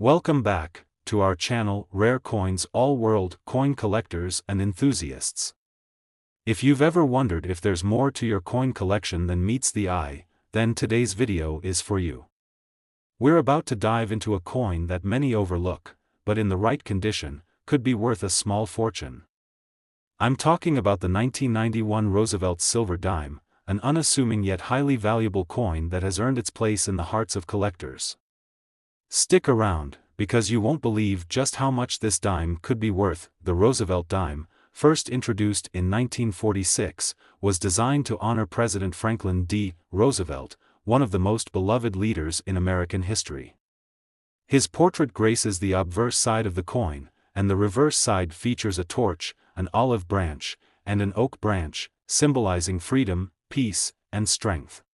Welcome back to our channel, Rare Coins All World Coin Collectors and Enthusiasts. If you've ever wondered if there's more to your coin collection than meets the eye, then today's video is for you. We're about to dive into a coin that many overlook, but in the right condition, could be worth a small fortune. I'm talking about the 1991 Roosevelt Silver Dime, an unassuming yet highly valuable coin that has earned its place in the hearts of collectors. Stick around, because you won't believe just how much this dime could be worth. The Roosevelt Dime, first introduced in 1946, was designed to honor President Franklin D. Roosevelt, one of the most beloved leaders in American history. His portrait graces the obverse side of the coin, and the reverse side features a torch, an olive branch, and an oak branch, symbolizing freedom, peace, and strength.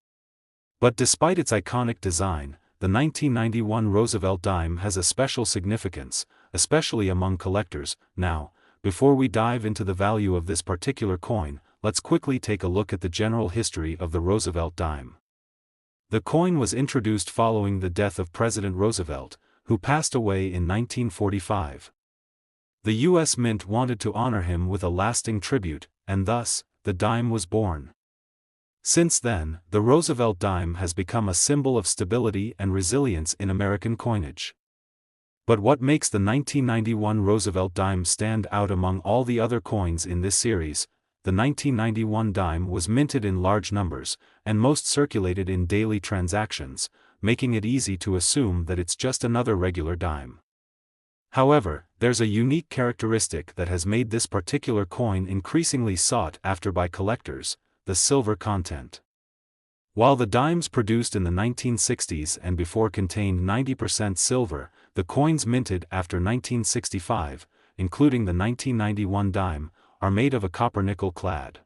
But despite its iconic design, the 1991 Roosevelt Dime has a special significance, especially among collectors. Now, before we dive into the value of this particular coin, let's quickly take a look at the general history of the Roosevelt Dime. The coin was introduced following the death of President Roosevelt, who passed away in 1945. The U.S. Mint wanted to honor him with a lasting tribute, and thus, the dime was born. Since then, the Roosevelt Dime has become a symbol of stability and resilience in American coinage. But what makes the 1991 Roosevelt Dime stand out among all the other coins in this series? The 1991 dime was minted in large numbers, and most circulated in daily transactions, making it easy to assume that it's just another regular dime. However, there's a unique characteristic that has made this particular coin increasingly sought after by collectors: the silver content. While the dimes produced in the 1960s and before contained 90% silver, the coins minted after 1965, including the 1991 dime, are made of a copper-nickel clad.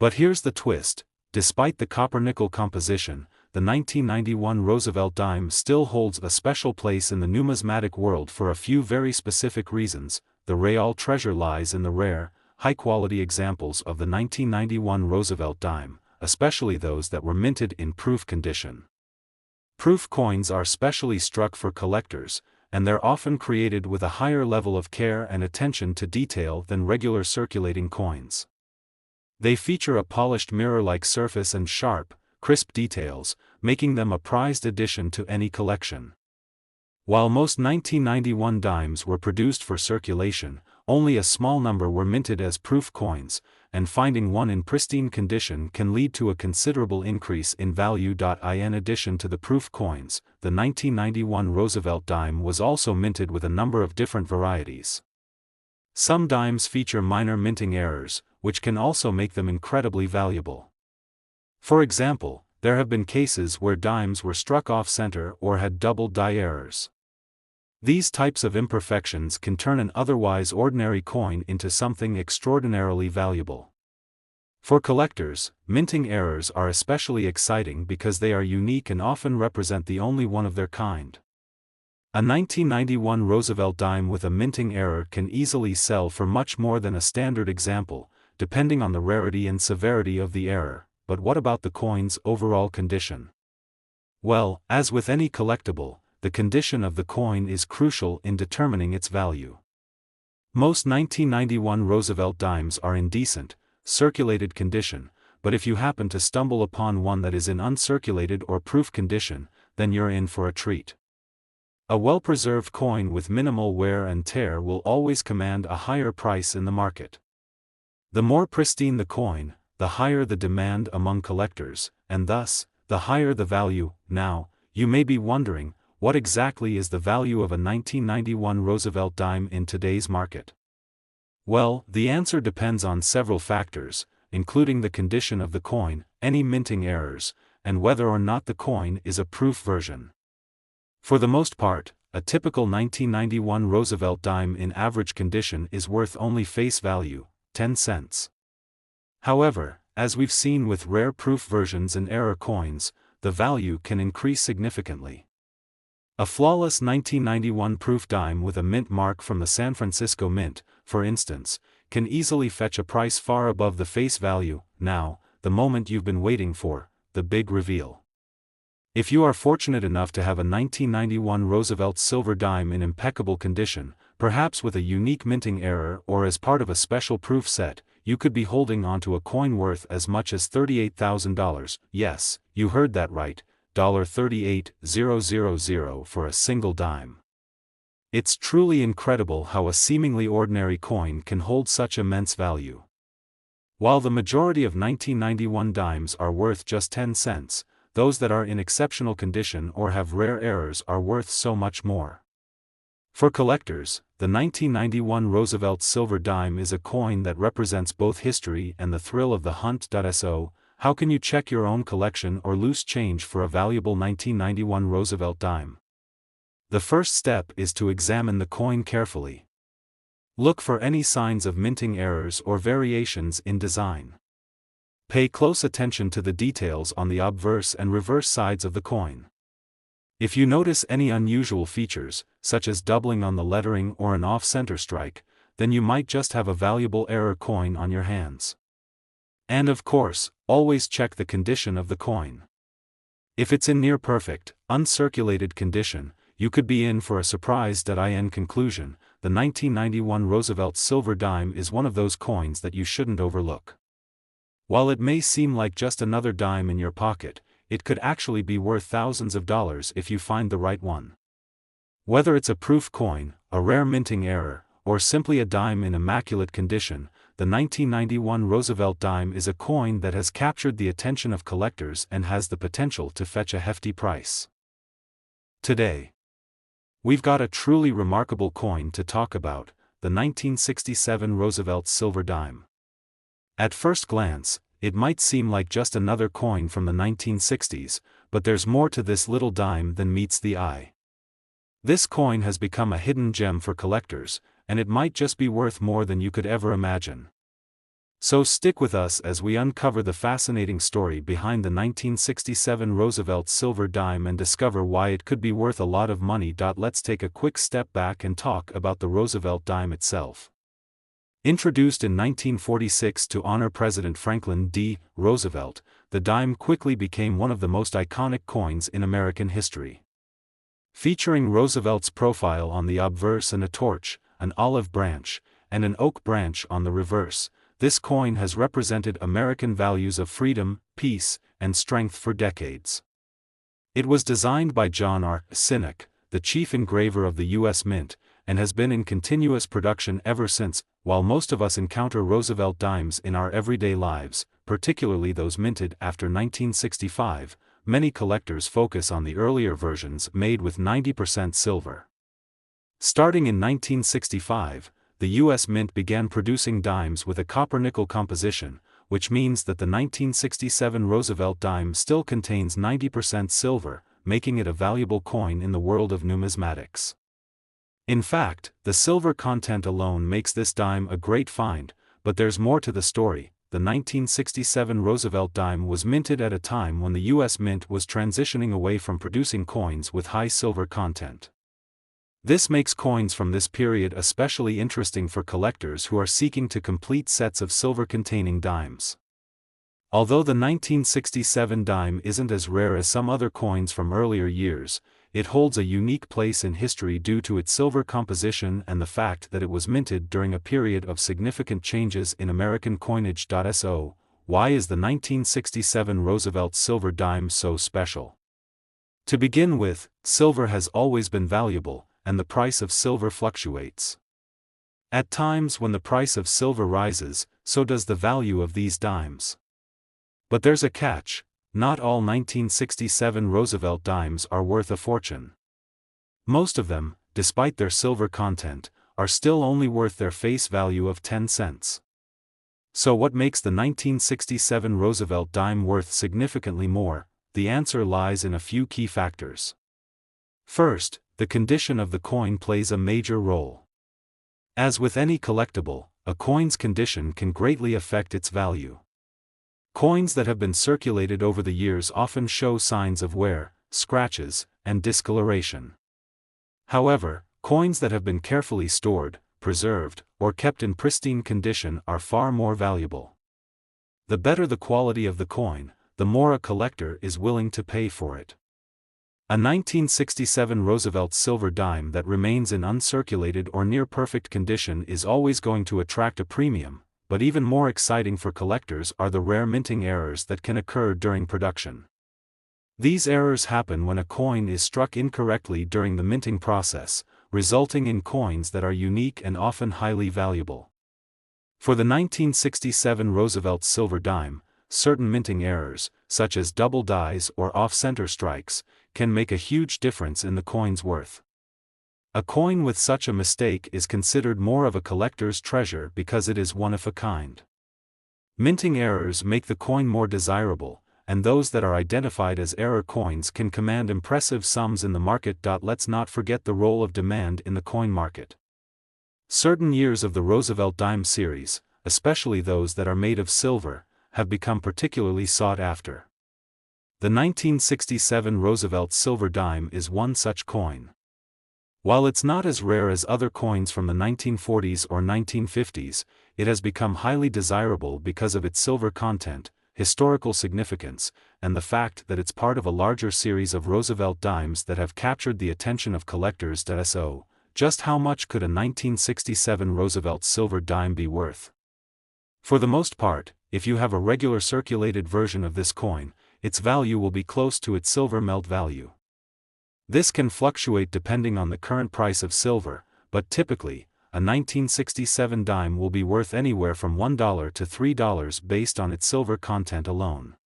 But here's the twist: despite the copper-nickel composition, the 1991 Roosevelt Dime still holds a special place in the numismatic world for a few very specific reasons. The real treasure lies in the rare, high-quality examples of the 1991 Roosevelt Dime, especially those that were minted in proof condition. Proof coins are specially struck for collectors, and they're often created with a higher level of care and attention to detail than regular circulating coins. They feature a polished mirror-like surface and sharp, crisp details, making them a prized addition to any collection. While most 1991 dimes were produced for circulation, only a small number were minted as proof coins, and finding one in pristine condition can lead to a considerable increase in value. In addition to the proof coins, the 1991 Roosevelt Dime was also minted with a number of different varieties. Some dimes feature minor minting errors, which can also make them incredibly valuable. For example, there have been cases where dimes were struck off-center or had double die errors. These types of imperfections can turn an otherwise ordinary coin into something extraordinarily valuable. For collectors, minting errors are especially exciting because they are unique and often represent the only one of their kind. A 1991 Roosevelt Dime with a minting error can easily sell for much more than a standard example, depending on the rarity and severity of the error. But what about the coin's overall condition? Well, as with any collectible, the condition of the coin is crucial in determining its value. Most 1991 Roosevelt dimes are in decent, circulated condition, but if you happen to stumble upon one that is in uncirculated or proof condition, then you're in for a treat. A well-preserved coin with minimal wear and tear will always command a higher price in the market. The more pristine the coin, the higher the demand among collectors, and thus, the higher the value. Now, you may be wondering, what exactly is the value of a 1991 Roosevelt Dime in today's market? Well, the answer depends on several factors, including the condition of the coin, any minting errors, and whether or not the coin is a proof version. For the most part, a typical 1991 Roosevelt Dime in average condition is worth only face value, 10 cents. However, as we've seen with rare proof versions and error coins, the value can increase significantly. A flawless 1991 proof dime with a mint mark from the San Francisco Mint, for instance, can easily fetch a price far above the face value. Now, the moment you've been waiting for, the big reveal. If you are fortunate enough to have a 1991 Roosevelt silver dime in impeccable condition, perhaps with a unique minting error or as part of a special proof set, you could be holding onto a coin worth as much as $38,000. Yes, you heard that right, $38,000 for a single dime. It's truly incredible how a seemingly ordinary coin can hold such immense value. While the majority of 1991 dimes are worth just 10 cents, those that are in exceptional condition or have rare errors are worth so much more. For collectors, the 1991 Roosevelt silver dime is a coin that represents both history and the thrill of the hunt. So, how can you check your own collection or loose change for a valuable 1991 Roosevelt dime? The first step is to examine the coin carefully. Look for any signs of minting errors or variations in design. Pay close attention to the details on the obverse and reverse sides of the coin. If you notice any unusual features, such as doubling on the lettering or an off-center strike, then you might just have a valuable error coin on your hands. And of course, always check the condition of the coin. If it's in near perfect, uncirculated condition, you could be in for a surprise. In conclusion, the 1991 Roosevelt silver dime is one of those coins that you shouldn't overlook. While it may seem like just another dime in your pocket, it could actually be worth thousands of dollars if you find the right one. Whether it's a proof coin, a rare minting error, or simply a dime in immaculate condition, the 1991 Roosevelt dime is a coin that has captured the attention of collectors and has the potential to fetch a hefty price. Today, we've got a truly remarkable coin to talk about, the 1967 Roosevelt silver dime. At first glance, it might seem like just another coin from the 1960s, but there's more to this little dime than meets the eye. This coin has become a hidden gem for collectors, and it might just be worth more than you could ever imagine. So stick with us as we uncover the fascinating story behind the 1967 Roosevelt silver dime and discover why it could be worth a lot of money. Let's take a quick step back and talk about the Roosevelt dime itself. Introduced in 1946 to honor President Franklin D. Roosevelt, the dime quickly became one of the most iconic coins in American history. Featuring Roosevelt's profile on the obverse and a torch, an olive branch, and an oak branch on the reverse, this coin has represented American values of freedom, peace, and strength for decades. It was designed by John R. Sinnock, the chief engraver of the U.S. Mint, and has been in continuous production ever since. While most of us encounter Roosevelt dimes in our everyday lives, particularly those minted after 1965, many collectors focus on the earlier versions made with 90% silver. Starting in 1965, the U.S. Mint began producing dimes with a copper-nickel composition, which means that the 1967 Roosevelt dime still contains 90% silver, making it a valuable coin in the world of numismatics. In fact, the silver content alone makes this dime a great find, but there's more to the story. The 1967 Roosevelt dime was minted at a time when the U.S. Mint was transitioning away from producing coins with high silver content. This makes coins from this period especially interesting for collectors who are seeking to complete sets of silver-containing dimes. Although the 1967 dime isn't as rare as some other coins from earlier years, it holds a unique place in history due to its silver composition and the fact that it was minted during a period of significant changes in American coinage. So, why is the 1967 Roosevelt silver dime so special? To begin with, silver has always been valuable, and the price of silver fluctuates. At times when the price of silver rises, so does the value of these dimes. But there's a catch: not all 1967 Roosevelt dimes are worth a fortune. Most of them, despite their silver content, are still only worth their face value of 10 cents. So what makes the 1967 Roosevelt dime worth significantly more? The answer lies in a few key factors. First, the condition of the coin plays a major role. As with any collectible, a coin's condition can greatly affect its value. Coins that have been circulated over the years often show signs of wear, scratches, and discoloration. However, coins that have been carefully stored, preserved, or kept in pristine condition are far more valuable. The better the quality of the coin, the more a collector is willing to pay for it. A 1967 Roosevelt silver dime that remains in uncirculated or near-perfect condition is always going to attract a premium, but even more exciting for collectors are the rare minting errors that can occur during production. These errors happen when a coin is struck incorrectly during the minting process, resulting in coins that are unique and often highly valuable. For the 1967 Roosevelt silver dime, certain minting errors, such as double dies or off-center strikes, can make a huge difference in the coin's worth. A coin with such a mistake is considered more of a collector's treasure because it is one of a kind. Minting errors make the coin more desirable, and those that are identified as error coins can command impressive sums in the market. Let's not forget the role of demand in the coin market. Certain years of the Roosevelt Dime series, especially those that are made of silver, have become particularly sought after. The 1967 Roosevelt Silver Dime is one such coin. While it's not as rare as other coins from the 1940s or 1950s, it has become highly desirable because of its silver content, historical significance, and the fact that it's part of a larger series of Roosevelt dimes that have captured the attention of collectors. So, just how much could a 1967 Roosevelt silver dime be worth? For the most part, if you have a regular circulated version of this coin, its value will be close to its silver melt value. This can fluctuate depending on the current price of silver, but typically, a 1967 dime will be worth anywhere from $1 to $3 based on its silver content alone.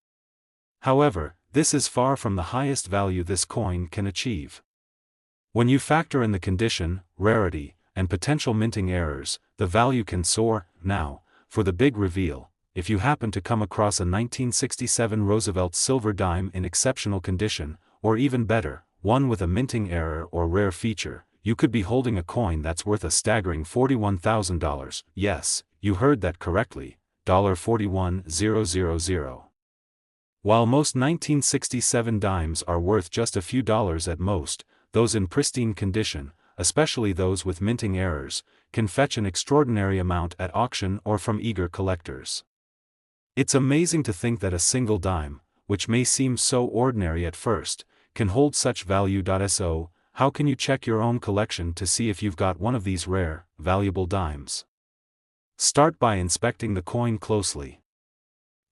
However, this is far from the highest value this coin can achieve. When you factor in the condition, rarity, and potential minting errors, the value can soar. Now, for the big reveal. If you happen to come across a 1967 Roosevelt silver dime in exceptional condition, or even better, one with a minting error or rare feature, you could be holding a coin that's worth a staggering $41,000. Yes, you heard that correctly, $41,000. While most 1967 dimes are worth just a few dollars at most, those in pristine condition, especially those with minting errors, can fetch an extraordinary amount at auction or from eager collectors. It's amazing to think that a single dime, which may seem so ordinary at first, can hold such value. So, how can you check your own collection to see if you've got one of these rare, valuable dimes? Start by inspecting the coin closely.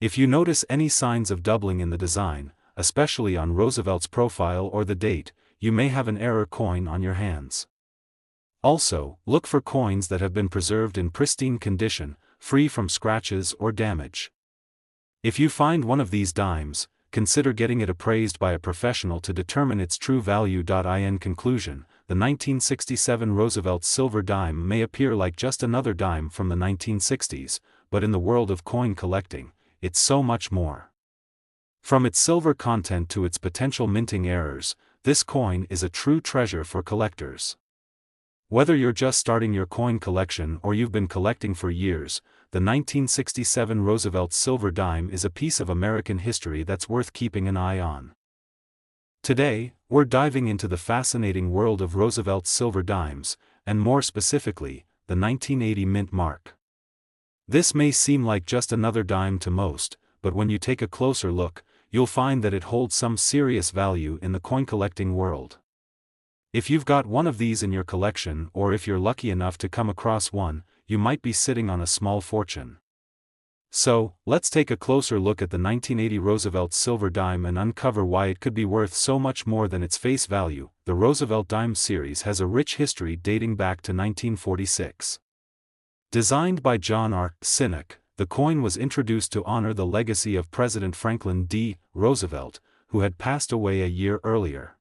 If you notice any signs of doubling in the design, especially on Roosevelt's profile or the date, you may have an error coin on your hands. Also, look for coins that have been preserved in pristine condition, free from scratches or damage. If you find one of these dimes, consider getting it appraised by a professional to determine its true value. In conclusion, the 1967 Roosevelt silver dime may appear like just another dime from the 1960s, but in the world of coin collecting, it's so much more. From its silver content to its potential minting errors, this coin is a true treasure for collectors. Whether you're just starting your coin collection or you've been collecting for years, the 1967 Roosevelt silver dime is a piece of American history that's worth keeping an eye on. Today, we're diving into the fascinating world of Roosevelt silver dimes, and more specifically, the 1980 mint mark. This may seem like just another dime to most, but when you take a closer look, you'll find that it holds some serious value in the coin collecting world. If you've got one of these in your collection, or if you're lucky enough to come across one, you might be sitting on a small fortune. So, let's take a closer look at the 1980 Roosevelt silver dime and uncover why it could be worth so much more than its face value. The Roosevelt Dime series has a rich history dating back to 1946. Designed by John R. Sinnock, the coin was introduced to honor the legacy of President Franklin D. Roosevelt, who had passed away a year earlier.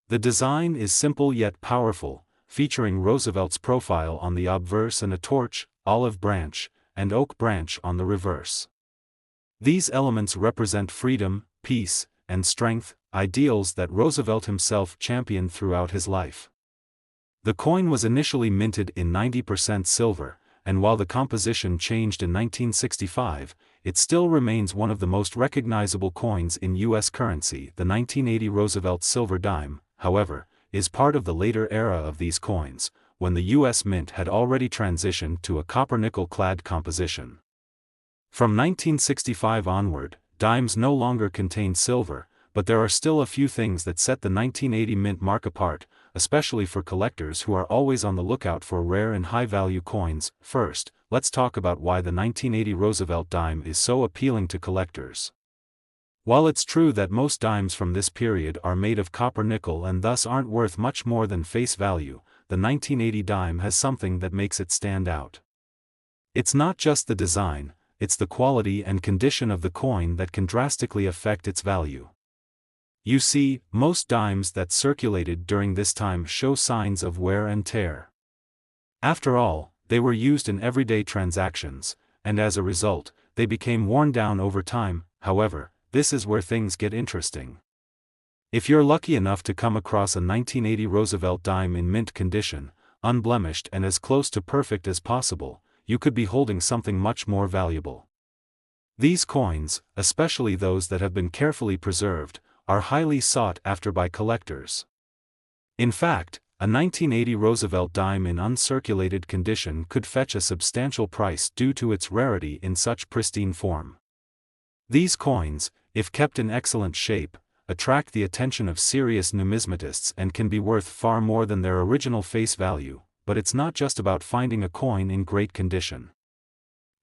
The design is simple yet powerful, featuring Roosevelt's profile on the obverse and a torch, olive branch, and oak branch on the reverse. These elements represent freedom, peace, and strength, ideals that Roosevelt himself championed throughout his life. The coin was initially minted in 90% silver, and while the composition changed in 1965, it still remains one of the most recognizable coins in U.S. currency. The 1980 Roosevelt silver dime, however, is part of the later era of these coins, when the U.S. Mint had already transitioned to a copper-nickel-clad composition. From 1965 onward, dimes no longer contained silver, but there are still a few things that set the 1980 mint mark apart, especially for collectors who are always on the lookout for rare and high-value coins. First, let's talk about why the 1980 Roosevelt dime is so appealing to collectors. While it's true that most dimes from this period are made of copper-nickel and thus aren't worth much more than face value, the 1980 dime has something that makes it stand out. It's not just the design, it's the quality and condition of the coin that can drastically affect its value. You see, most dimes that circulated during this time show signs of wear and tear. After all, they were used in everyday transactions, and as a result, they became worn down over time. However, this is where things get interesting. If you're lucky enough to come across a 1980 Roosevelt dime in mint condition, unblemished and as close to perfect as possible, you could be holding something much more valuable. These coins, especially those that have been carefully preserved, are highly sought after by collectors. In fact, a 1980 Roosevelt dime in uncirculated condition could fetch a substantial price due to its rarity in such pristine form. These coins, if kept in excellent shape, attract the attention of serious numismatists and can be worth far more than their original face value, but it's not just about finding a coin in great condition.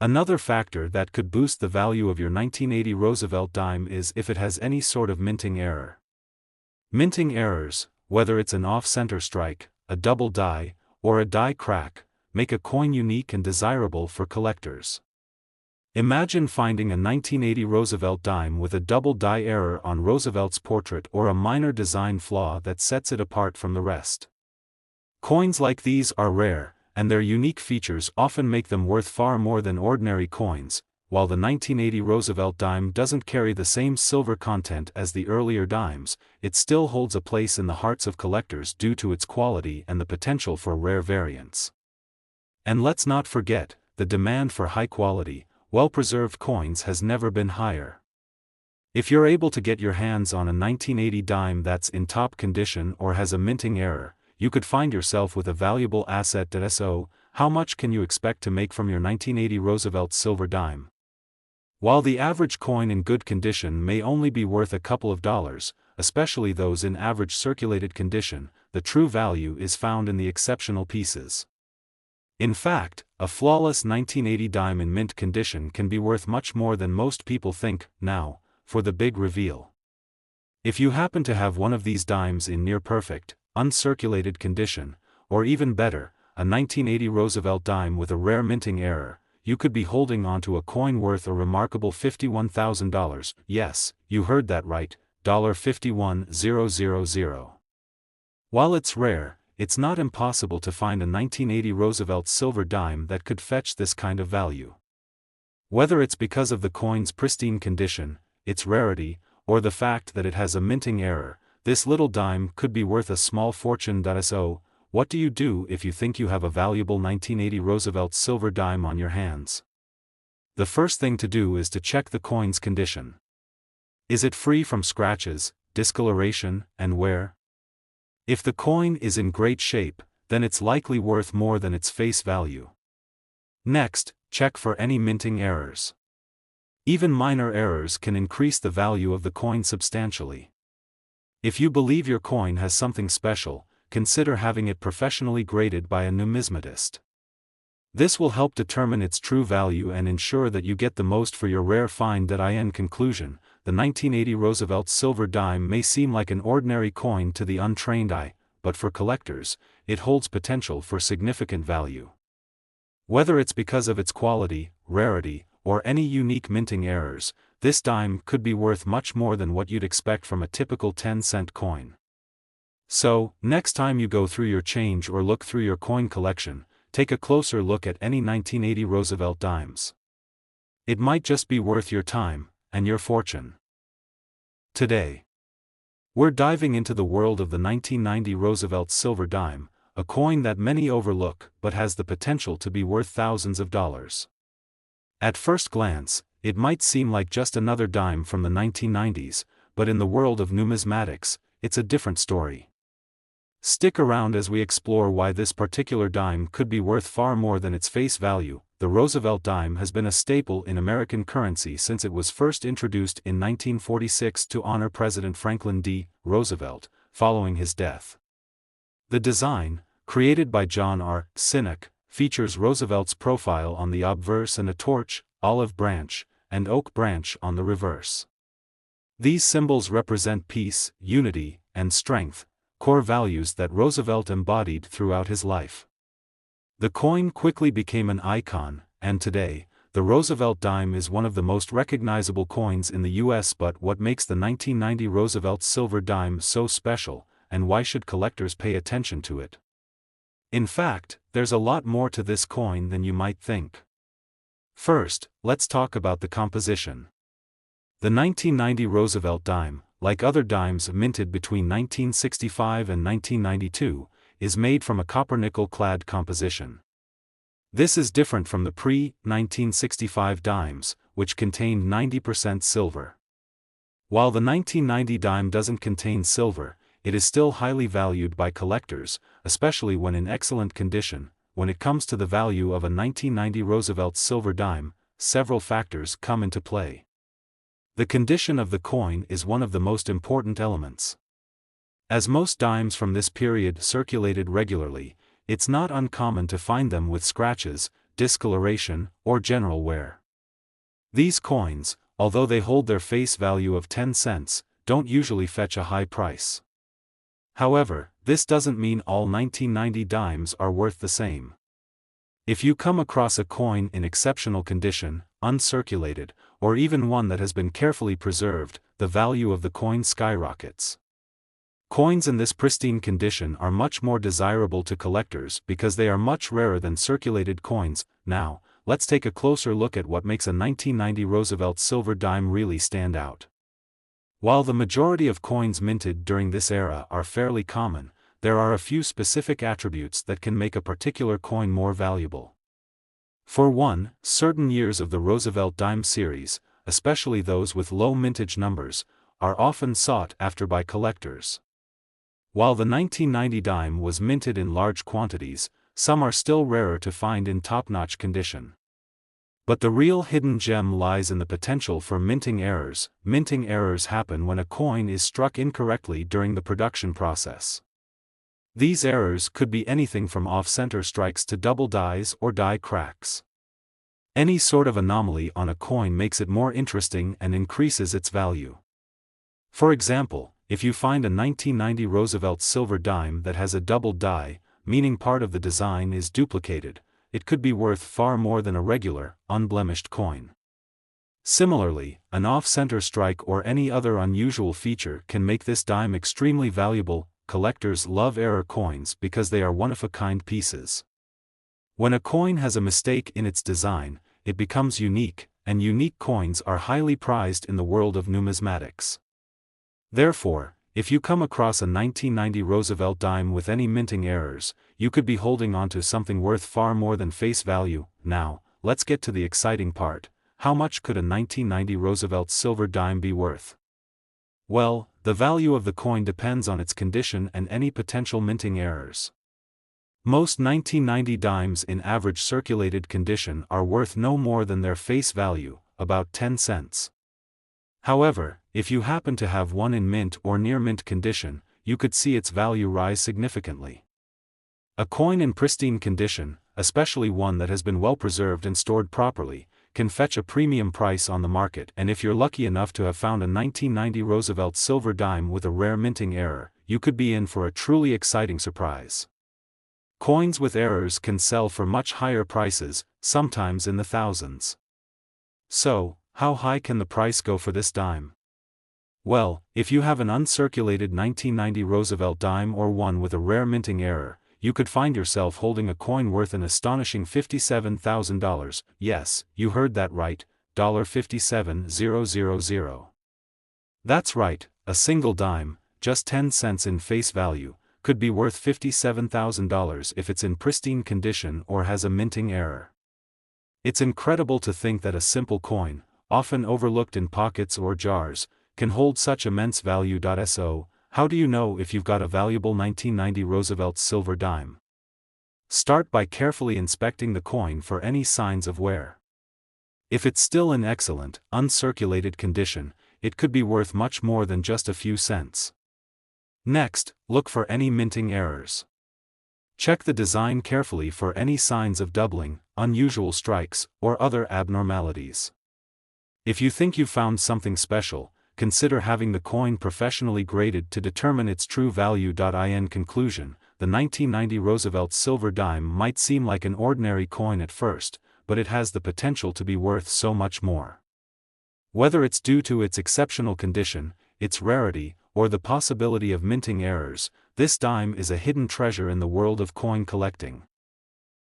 Another factor that could boost the value of your 1980 Roosevelt dime is if it has any sort of minting error. Minting errors, whether it's an off-center strike, a double die, or a die crack, make a coin unique and desirable for collectors. Imagine finding a 1980 Roosevelt dime with a double die error on Roosevelt's portrait or a minor design flaw that sets it apart from the rest. Coins like these are rare, and their unique features often make them worth far more than ordinary coins. While the 1980 Roosevelt dime doesn't carry the same silver content as the earlier dimes, it still holds a place in the hearts of collectors due to its quality and the potential for rare variants. And let's not forget, the demand for high-quality, well-preserved coins has never been higher. If you're able to get your hands on a 1980 dime that's in top condition or has a minting error, you could find yourself with a valuable asset. So, how much can you expect to make from your 1980 Roosevelt silver dime? While the average coin in good condition may only be worth a couple of dollars, especially those in average circulated condition, the true value is found in the exceptional pieces. In fact, a flawless 1980 dime in mint condition can be worth much more than most people think. Now, for the big reveal. If you happen to have one of these dimes in near-perfect, uncirculated condition, or even better, a 1980 Roosevelt dime with a rare minting error, you could be holding onto a coin worth a remarkable $51,000. Yes, you heard that right, $51,000. While it's rare, it's not impossible to find a 1980 Roosevelt silver dime that could fetch this kind of value. Whether it's because of the coin's pristine condition, its rarity, or the fact that it has a minting error, this little dime could be worth a small fortune. So, what do you do if you think you have a valuable 1980 Roosevelt silver dime on your hands? The first thing to do is to check the coin's condition. Is it free from scratches, discoloration, and wear? If the coin is in great shape, then it's likely worth more than its face value. Next, check for any minting errors. Even minor errors can increase the value of the coin substantially. If you believe your coin has something special, consider having it professionally graded by a numismatist. This will help determine its true value and ensure that you get the most for your rare find. In conclusion, the 1980 Roosevelt silver dime may seem like an ordinary coin to the untrained eye, but for collectors, it holds potential for significant value. Whether it's because of its quality, rarity, or any unique minting errors, this dime could be worth much more than what you'd expect from a typical 10-cent coin. So, next time you go through your change or look through your coin collection, take a closer look at any 1980 Roosevelt dimes. It might just be worth your time, and your fortune. Today, we're diving into the world of the 1990 Roosevelt silver dime, a coin that many overlook but has the potential to be worth thousands of dollars. At first glance, it might seem like just another dime from the 1990s, but in the world of numismatics, it's a different story. Stick around as we explore why this particular dime could be worth far more than its face value. the Roosevelt dime has been a staple in American currency since it was first introduced in 1946 to honor President Franklin D. Roosevelt, following his death. The design, created by John R. Sinek, features Roosevelt's profile on the obverse and a torch, olive branch, and oak branch on the reverse. These symbols represent peace, unity, and strength, core values that Roosevelt embodied throughout his life. The coin quickly became an icon, and today, the Roosevelt dime is one of the most recognizable coins in the U.S. But what makes the 1990 Roosevelt Silver Dime so special, and why should collectors pay attention to it? In fact, there's a lot more to this coin than you might think. First, let's talk about the composition. The 1990 Roosevelt dime, like other dimes minted between 1965 and 1992, is made from a copper-nickel-clad composition. This is different from the pre-1965 dimes, which contained 90% silver. While the 1990 dime doesn't contain silver, it is still highly valued by collectors, especially when in excellent condition. When it comes to the value of a 1990 Roosevelt silver dime, several factors come into play. The condition of the coin is one of the most important elements. As most dimes from this period circulated regularly, it's not uncommon to find them with scratches, discoloration, or general wear. These coins, although they hold their face value of 10 cents, don't usually fetch a high price. However, this doesn't mean all 1990 dimes are worth the same. If you come across a coin in exceptional condition, uncirculated, or even one that has been carefully preserved, the value of the coin skyrockets. Coins in this pristine condition are much more desirable to collectors because they are much rarer than circulated coins. Now, let's take a closer look at what makes a 1990 Roosevelt silver dime really stand out. While the majority of coins minted during this era are fairly common, there are a few specific attributes that can make a particular coin more valuable. For one, certain years of the Roosevelt dime series, especially those with low mintage numbers, are often sought after by collectors. While the 1990 dime was minted in large quantities, some are still rarer to find in top-notch condition. But the real hidden gem lies in the potential for minting errors. Minting errors happen when a coin is struck incorrectly during the production process. These errors could be anything from off-center strikes to double dies or die cracks. Any sort of anomaly on a coin makes it more interesting and increases its value. For example, if you find a 1990 Roosevelt silver dime that has a double die, meaning part of the design is duplicated, it could be worth far more than a regular, unblemished coin. Similarly, an off-center strike or any other unusual feature can make this dime extremely valuable. Collectors love error coins because they are one-of-a-kind pieces. When a coin has a mistake in its design, it becomes unique, and unique coins are highly prized in the world of numismatics. Therefore, if you come across a 1990 Roosevelt dime with any minting errors, you could be holding onto something worth far more than face value. Now, let's get to the exciting part. How much could a 1990 Roosevelt silver dime be worth? Well, the value of the coin depends on its condition and any potential minting errors. Most 1990 dimes in average circulated condition are worth no more than their face value, about 10 cents. However, if you happen to have one in mint or near mint condition, you could see its value rise significantly. A coin in pristine condition, especially one that has been well preserved and stored properly, can fetch a premium price on the market. And if you're lucky enough to have found a 1990 Roosevelt silver dime with a rare minting error, you could be in for a truly exciting surprise. Coins with errors can sell for much higher prices, sometimes in the thousands. So, how high can the price go for this dime? Well, if you have an uncirculated 1990 Roosevelt dime or one with a rare minting error, you could find yourself holding a coin worth an astonishing $57,000. Yes, you heard that right, $57,000. That's right, a single dime, just 10 cents in face value, could be worth $57,000 if it's in pristine condition or has a minting error. It's incredible to think that a simple coin, often overlooked in pockets or jars, can hold such immense value. So, how do you know if you've got a valuable 1990 Roosevelt silver dime? Start by carefully inspecting the coin for any signs of wear. If it's still in excellent, uncirculated condition, it could be worth much more than just a few cents. Next, look for any minting errors. Check the design carefully for any signs of doubling, unusual strikes, or other abnormalities. If you think you've found something special, consider having the coin professionally graded to determine its true value. In conclusion, the 1990 Roosevelt Silver Dime might seem like an ordinary coin at first, but it has the potential to be worth so much more. Whether it's due to its exceptional condition, its rarity, or the possibility of minting errors, this dime is a hidden treasure in the world of coin collecting.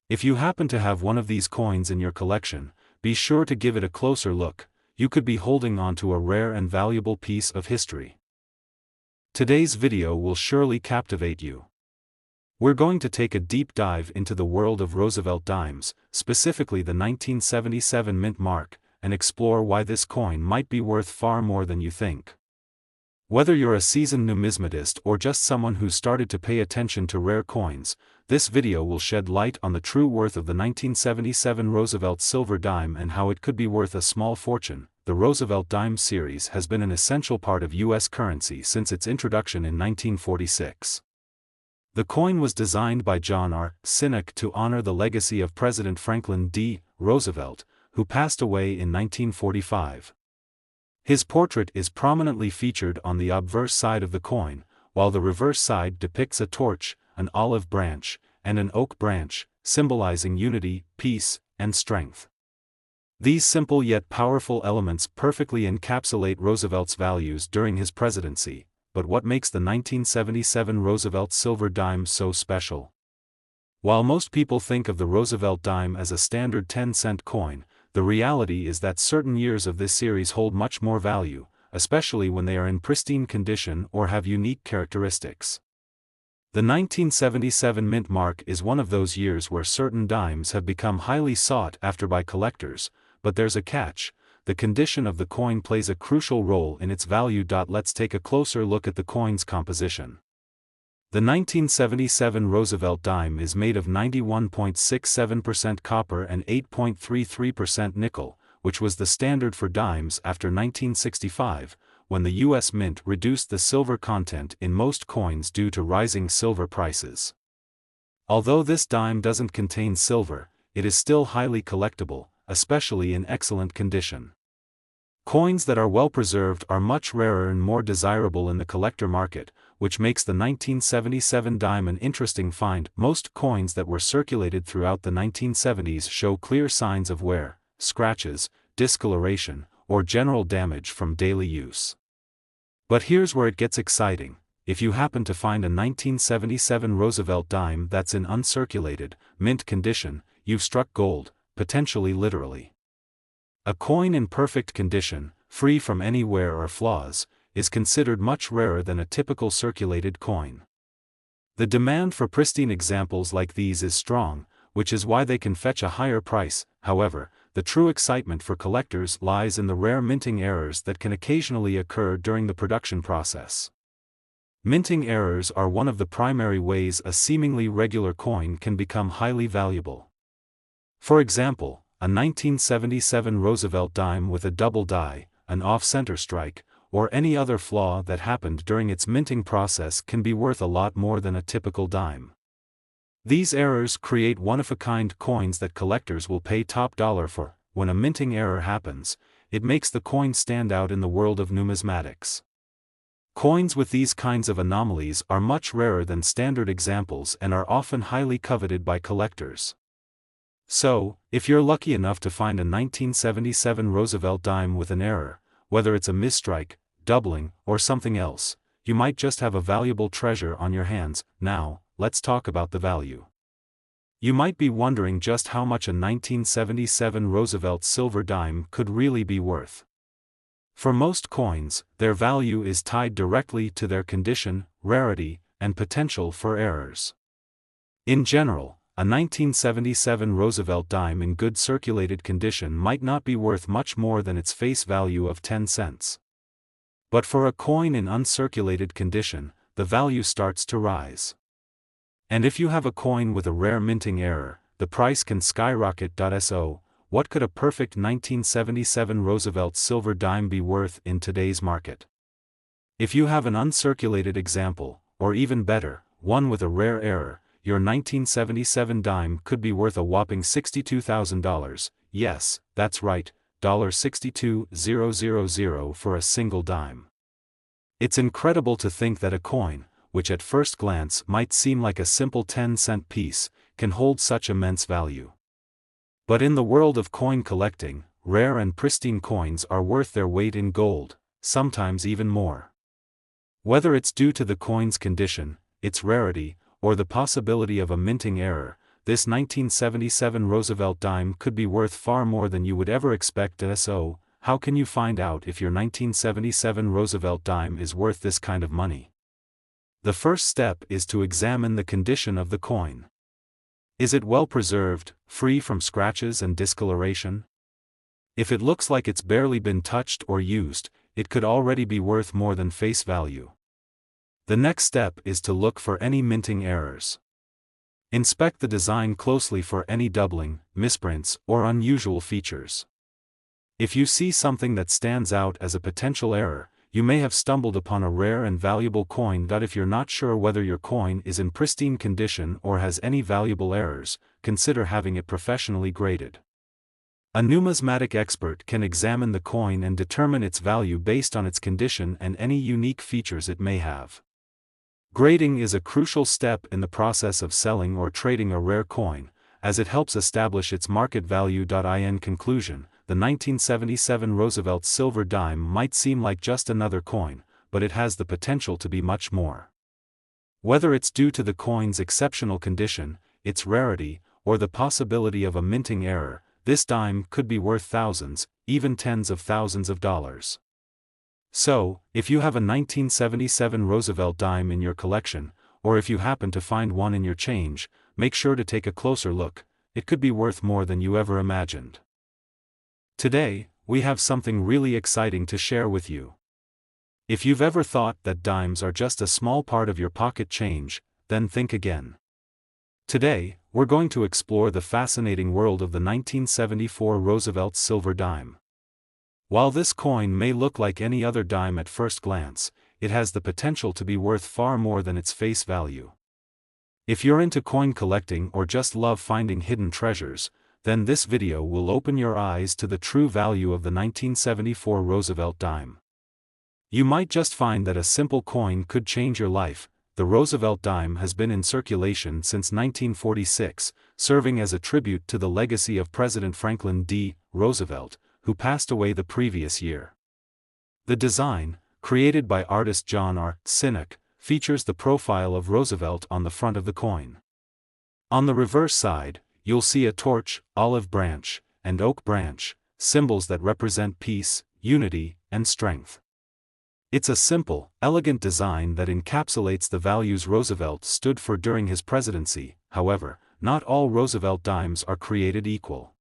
If you happen to have one of these coins in your collection, be sure to give it a closer look. You could be holding on to a rare and valuable piece of history. Today's video will surely captivate you. We're going to take a deep dive into the world of Roosevelt dimes, specifically the 1977 mint mark, and explore why this coin might be worth far more than you think. Whether you're a seasoned numismatist or just someone who's started to pay attention to rare coins, this video will shed light on the true worth of the 1977 Roosevelt Silver Dime and how it could be worth a small fortune. The Roosevelt Dime series has been an essential part of U.S. currency since its introduction in 1946. The coin was designed by John R. Sinnock to honor the legacy of President Franklin D. Roosevelt, who passed away in 1945. His portrait is prominently featured on the obverse side of the coin, while the reverse side depicts a torch, an olive branch, and an oak branch, symbolizing unity, peace, and strength. These simple yet powerful elements perfectly encapsulate Roosevelt's values during his presidency. But what makes the 1977 Roosevelt Silver Dime so special? While most people think of the Roosevelt Dime as a standard 10-cent coin, the reality is that certain years of this series hold much more value, especially when they are in pristine condition or have unique characteristics. The 1977 mint mark is one of those years where certain dimes have become highly sought after by collectors, but there's a catch: the condition of the coin plays a crucial role in its value. Let's take a closer look at the coin's composition. The 1977 Roosevelt Dime is made of 91.67% copper and 8.33% nickel, which was the standard for dimes after 1965, when the U.S. Mint reduced the silver content in most coins due to rising silver prices. Although this dime doesn't contain silver, it is still highly collectible, especially in excellent condition. Coins that are well preserved are much rarer and more desirable in the collector market, which makes the 1977 dime an interesting find. Most coins that were circulated throughout the 1970s show clear signs of wear, scratches, discoloration, or general damage from daily use. But here's where it gets exciting: if you happen to find a 1977 Roosevelt dime that's in uncirculated, mint condition, you've struck gold, potentially literally. A coin in perfect condition, free from any wear or flaws, is considered much rarer than a typical circulated coin. The demand for pristine examples like these is strong, which is why they can fetch a higher price. However, the true excitement for collectors lies in the rare minting errors that can occasionally occur during the production process. Minting errors are one of the primary ways a seemingly regular coin can become highly valuable. For example, a 1977 Roosevelt dime with a double die, an off-center strike, or any other flaw that happened during its minting process can be worth a lot more than a typical dime. These errors create one-of-a-kind coins that collectors will pay top dollar for. When a minting error happens, it makes the coin stand out in the world of numismatics. Coins with these kinds of anomalies are much rarer than standard examples and are often highly coveted by collectors. So, if you're lucky enough to find a 1977 Roosevelt dime with an error, whether it's a misstrike, doubling, or something else, you might just have a valuable treasure on your hands. Now, let's talk about the value. You might be wondering just how much a 1977 Roosevelt silver dime could really be worth. For most coins, their value is tied directly to their condition, rarity, and potential for errors. In general, a 1977 Roosevelt dime in good circulated condition might not be worth much more than its face value of 10 cents. But for a coin in uncirculated condition, the value starts to rise. And if you have a coin with a rare minting error, the price can skyrocket. So, what could a perfect 1977 Roosevelt silver dime be worth in today's market? If you have an uncirculated example, or even better, one with a rare error, your 1977 dime could be worth a whopping $62,000, yes, that's right, $62,000 for a single dime. It's incredible to think that a coin, which at first glance might seem like a simple 10-cent piece, can hold such immense value. But in the world of coin collecting, rare and pristine coins are worth their weight in gold, sometimes even more. Whether it's due to the coin's condition, its rarity, or the possibility of a minting error, this 1977 Roosevelt dime could be worth far more than you would ever expect. So, how can you find out if your 1977 Roosevelt dime is worth this kind of money? The first step is to examine the condition of the coin. Is it well preserved, free from scratches and discoloration? If it looks like it's barely been touched or used, it could already be worth more than face value. The next step is to look for any minting errors. Inspect the design closely for any doubling, misprints, or unusual features. If you see something that stands out as a potential error, you may have stumbled upon a rare and valuable coin. If you're not sure whether your coin is in pristine condition or has any valuable errors, consider having it professionally graded. A numismatic expert can examine the coin and determine its value based on its condition and any unique features it may have. Grading is a crucial step in the process of selling or trading a rare coin, as it helps establish its market value. In conclusion, the 1977 Roosevelt silver dime might seem like just another coin, but it has the potential to be much more. Whether it's due to the coin's exceptional condition, its rarity, or the possibility of a minting error, this dime could be worth thousands, even tens of thousands of dollars. So, if you have a 1977 Roosevelt dime in your collection, or if you happen to find one in your change, make sure to take a closer look. It could be worth more than you ever imagined. Today, we have something really exciting to share with you. If you've ever thought that dimes are just a small part of your pocket change, then think again. Today, we're going to explore the fascinating world of the 1974 Roosevelt silver dime. While this coin may look like any other dime at first glance, it has the potential to be worth far more than its face value. If you're into coin collecting or just love finding hidden treasures, then this video will open your eyes to the true value of the 1974 Roosevelt dime. You might just find that a simple coin could change your life. The Roosevelt dime has been in circulation since 1946, serving as a tribute to the legacy of President Franklin D. Roosevelt, who passed away the previous year. The design, created by artist John R. Sinek, features the profile of Roosevelt on the front of the coin. On the reverse side, you'll see a torch, olive branch, and oak branch, symbols that represent peace, unity, and strength. It's a simple, elegant design that encapsulates the values Roosevelt stood for during his presidency. However, not all Roosevelt dimes are created equal.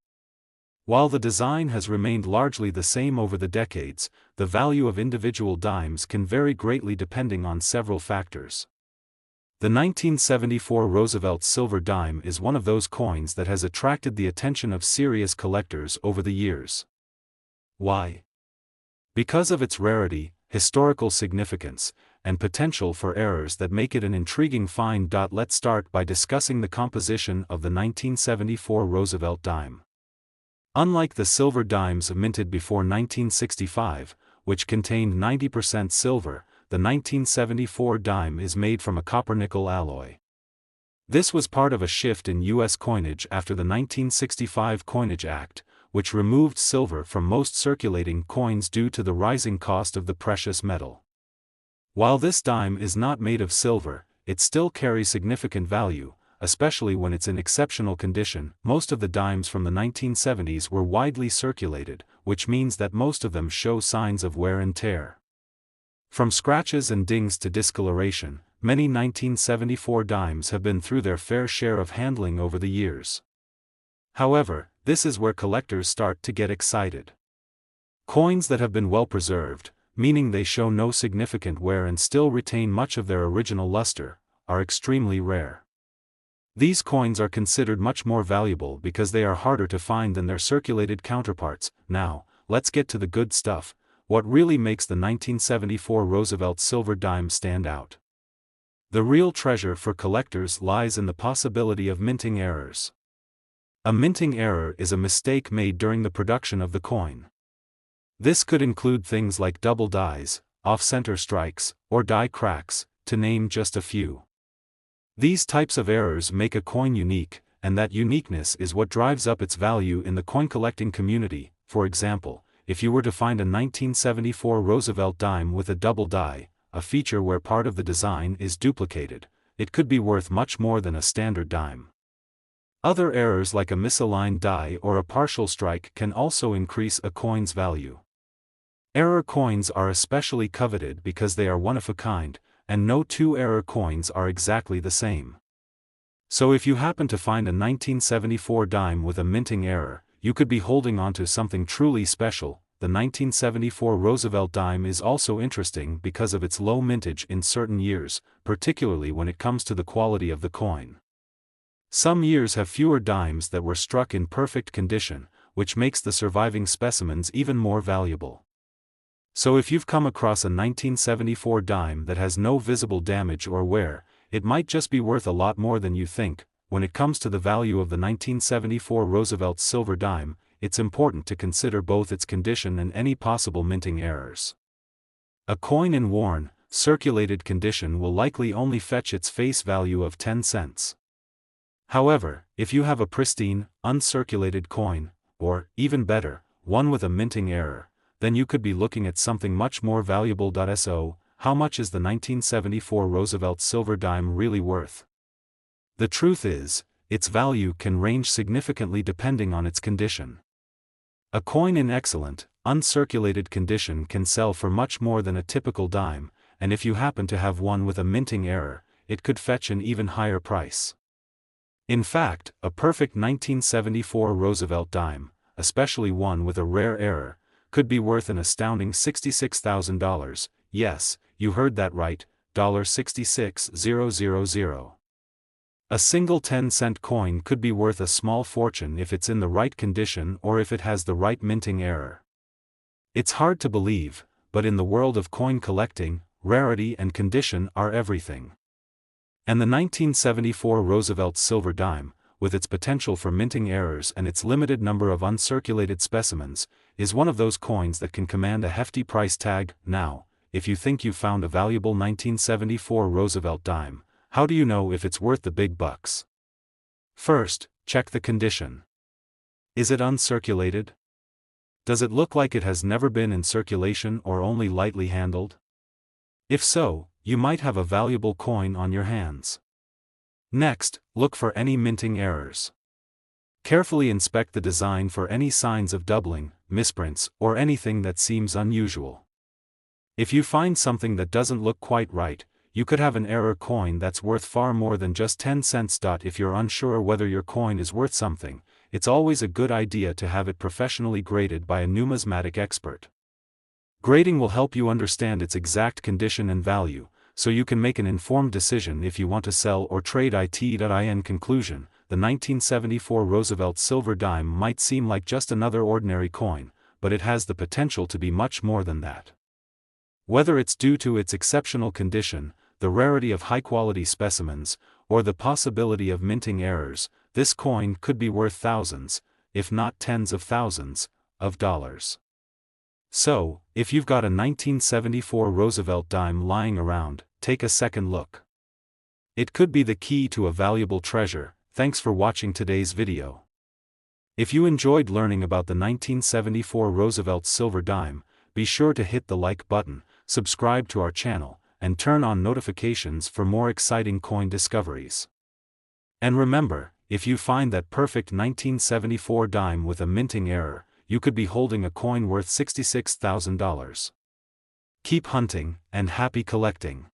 While the design has remained largely the same over the decades, the value of individual dimes can vary greatly depending on several factors. The 1974 Roosevelt silver dime is one of those coins that has attracted the attention of serious collectors over the years. Why? Because of its rarity, historical significance, and potential for errors that make it an intriguing find. Let's start by discussing the composition of the 1974 Roosevelt dime. Unlike the silver dimes minted before 1965, which contained 90% silver, the 1974 dime is made from a copper-nickel alloy. This was part of a shift in U.S. coinage after the 1965 Coinage Act, which removed silver from most circulating coins due to the rising cost of the precious metal. While this dime is not made of silver, it still carries significant value, especially when it's in exceptional condition. Most of the dimes from the 1970s were widely circulated, which means that most of them show signs of wear and tear. From scratches and dings to discoloration, many 1974 dimes have been through their fair share of handling over the years. However, this is where collectors start to get excited. Coins that have been well preserved, meaning they show no significant wear and still retain much of their original luster, are extremely rare. These coins are considered much more valuable because they are harder to find than their circulated counterparts. Now, let's get to the good stuff, what really makes the 1974 Roosevelt Silver Dime stand out. The real treasure for collectors lies in the possibility of minting errors. A minting error is a mistake made during the production of the coin. This could include things like double dies, off-center strikes, or die cracks, to name just a few. These types of errors make a coin unique, and that uniqueness is what drives up its value in the coin collecting community. For example, if you were to find a 1974 Roosevelt dime with a double die, a feature where part of the design is duplicated, it could be worth much more than a standard dime. Other errors like a misaligned die or a partial strike can also increase a coin's value. Error coins are especially coveted because they are one of a kind, and no two error coins are exactly the same. So if you happen to find a 1974 dime with a minting error, you could be holding onto something truly special. The 1974 Roosevelt dime is also interesting because of its low mintage in certain years, particularly when it comes to the quality of the coin. Some years have fewer dimes that were struck in perfect condition, which makes the surviving specimens even more valuable. So if you've come across a 1974 dime that has no visible damage or wear, it might just be worth a lot more than you think. When it comes to the value of the 1974 Roosevelt Silver Dime, it's important to consider both its condition and any possible minting errors. A coin in worn, circulated condition will likely only fetch its face value of 10 cents. However, if you have a pristine, uncirculated coin, or, even better, one with a minting error, then you could be looking at something much more valuable. So, how much is the 1974 Roosevelt Silver Dime really worth? The truth is, its value can range significantly depending on its condition. A coin in excellent, uncirculated condition can sell for much more than a typical dime, and if you happen to have one with a minting error, it could fetch an even higher price. In fact, a perfect 1974 Roosevelt dime, especially one with a rare error, could be worth an astounding $66,000. Yes, you heard that right, $66,000. A single 10-cent coin could be worth a small fortune if it's in the right condition or if it has the right minting error. It's hard to believe, but in the world of coin collecting, rarity and condition are everything. And the 1974 Roosevelt Silver Dime, with its potential for minting errors and its limited number of uncirculated specimens, is one of those coins that can command a hefty price tag. Now, if you think you've found a valuable 1974 Roosevelt dime, how do you know if it's worth the big bucks? First, check the condition. Is it uncirculated? Does it look like it has never been in circulation or only lightly handled? If so, you might have a valuable coin on your hands. Next, look for any minting errors. Carefully inspect the design for any signs of doubling, misprints, or anything that seems unusual. If you find something that doesn't look quite right, you could have an error coin that's worth far more than just 10 cents. If you're unsure whether your coin is worth something, it's always a good idea to have it professionally graded by a numismatic expert. Grading will help you understand its exact condition and value, so you can make an informed decision if you want to sell or trade it. In conclusion, the 1974 Roosevelt Silver Dime might seem like just another ordinary coin, but it has the potential to be much more than that. Whether it's due to its exceptional condition, the rarity of high-quality specimens, or the possibility of minting errors, this coin could be worth thousands, if not tens of thousands, of dollars. So, if you've got a 1974 Roosevelt dime lying around, take a second look. It could be the key to a valuable treasure. Thanks for watching today's video. If you enjoyed learning about the 1974 Roosevelt Silver Dime, be sure to hit the like button, subscribe to our channel, and turn on notifications for more exciting coin discoveries. And remember, if you find that perfect 1974 dime with a minting error, you could be holding a coin worth $66,000. Keep hunting, and happy collecting.